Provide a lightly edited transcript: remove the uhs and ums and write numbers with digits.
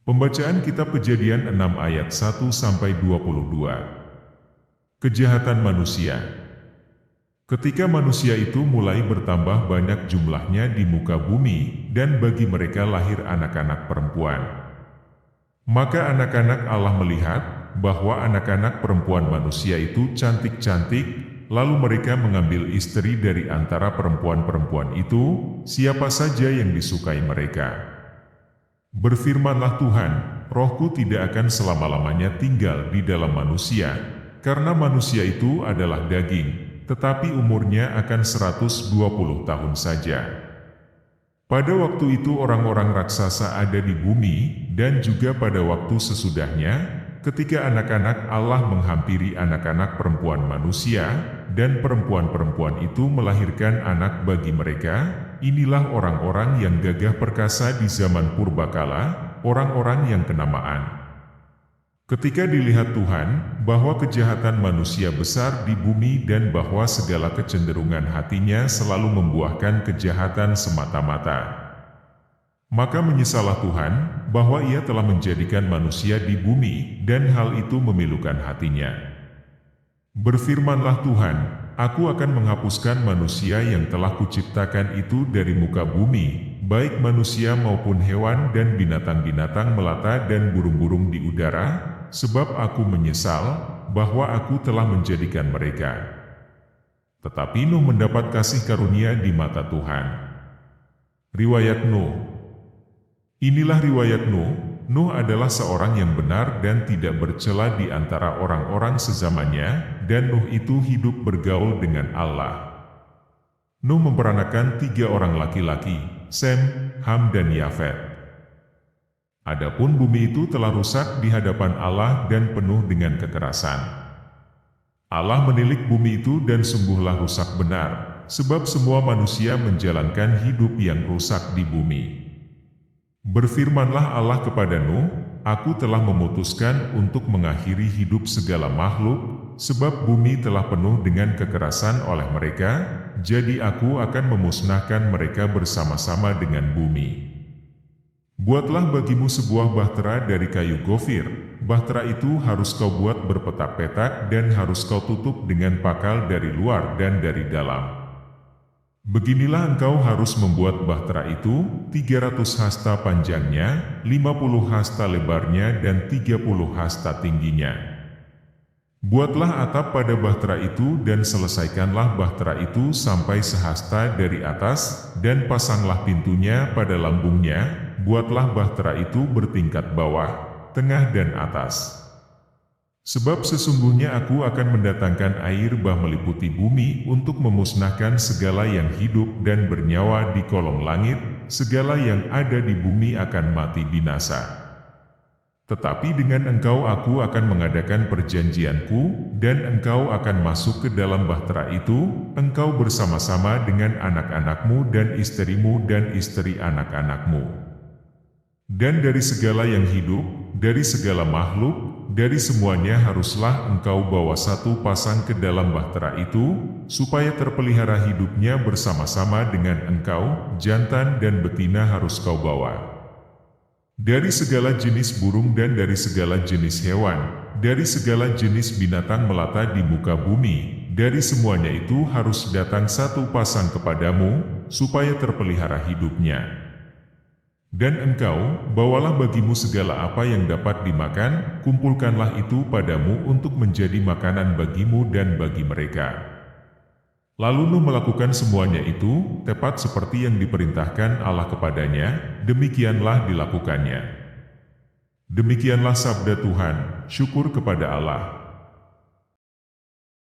Pembacaan Kitab Kejadian 6 ayat 1-22. Kejahatan manusia. Ketika manusia itu mulai bertambah banyak jumlahnya di muka bumi, dan bagi mereka lahir anak-anak perempuan. Maka anak-anak Allah melihat bahwa anak-anak perempuan manusia itu cantik-cantik, lalu mereka mengambil istri dari antara perempuan-perempuan itu, siapa saja yang disukai mereka. Berfirmanlah Tuhan, Rohku tidak akan selama-lamanya tinggal di dalam manusia, karena manusia itu adalah daging, tetapi umurnya akan 120 tahun saja. Pada waktu itu orang-orang raksasa ada di bumi, dan juga pada waktu sesudahnya, ketika anak-anak Allah menghampiri anak-anak perempuan manusia, dan perempuan-perempuan itu melahirkan anak bagi mereka, inilah orang-orang yang gagah perkasa di zaman purbakala, orang-orang yang kenamaan. Ketika dilihat Tuhan, bahwa kejahatan manusia besar di bumi dan bahwa segala kecenderungan hatinya selalu membuahkan kejahatan semata-mata. Maka menyesallah Tuhan, bahwa Ia telah menjadikan manusia di bumi, dan hal itu memilukan hatinya. Berfirmanlah Tuhan, Aku akan menghapuskan manusia yang telah kuciptakan itu dari muka bumi, baik manusia maupun hewan dan binatang-binatang melata dan burung-burung di udara, sebab Aku menyesal, bahwa Aku telah menjadikan mereka. Tetapi Nuh mendapat kasih karunia di mata Tuhan. Riwayat Nuh. Inilah riwayat Nuh. Nuh adalah seorang yang benar dan tidak bercela di antara orang-orang sezamannya, dan Nuh itu hidup bergaul dengan Allah. Nuh memperanakan 3 orang laki-laki, Sem, Ham dan Yafet. Adapun bumi itu telah rusak di hadapan Allah dan penuh dengan kekerasan. Allah menilik bumi itu dan sungguhlah rusak benar, sebab semua manusia menjalankan hidup yang rusak di bumi. Berfirmanlah Allah kepada Nuh, Aku telah memutuskan untuk mengakhiri hidup segala makhluk, sebab bumi telah penuh dengan kekerasan oleh mereka, jadi Aku akan memusnahkan mereka bersama-sama dengan bumi. Buatlah bagimu sebuah bahtera dari kayu gofir, bahtera itu harus kau buat berpetak-petak dan harus kau tutup dengan pakal dari luar dan dari dalam. Beginilah engkau harus membuat bahtera itu, 300 hasta panjangnya, 50 hasta lebarnya dan 30 hasta tingginya. Buatlah atap pada bahtera itu dan selesaikanlah bahtera itu sampai sehasta dari atas, dan pasanglah pintunya pada lambungnya, buatlah bahtera itu bertingkat bawah, tengah dan atas. Sebab sesungguhnya Aku akan mendatangkan air bah meliputi bumi untuk memusnahkan segala yang hidup dan bernyawa di kolong langit, segala yang ada di bumi akan mati binasa. Tetapi dengan engkau Aku akan mengadakan perjanjianku, dan engkau akan masuk ke dalam bahtera itu, engkau bersama-sama dengan anak-anakmu dan istrimu dan istri anak-anakmu. Dan dari segala yang hidup, dari segala makhluk, dari semuanya haruslah engkau bawa 1 pasang ke dalam bahtera itu, supaya terpelihara hidupnya bersama-sama dengan engkau, jantan dan betina harus kau bawa. Dari segala jenis burung dan dari segala jenis hewan, dari segala jenis binatang melata di muka bumi, dari semuanya itu harus datang 1 pasang kepadamu, supaya terpelihara hidupnya. Dan engkau, bawalah bagimu segala apa yang dapat dimakan, kumpulkanlah itu padamu untuk menjadi makanan bagimu dan bagi mereka. Lalu Nuh melakukan semuanya itu, tepat seperti yang diperintahkan Allah kepadanya, demikianlah dilakukannya. Demikianlah sabda Tuhan, syukur kepada Allah.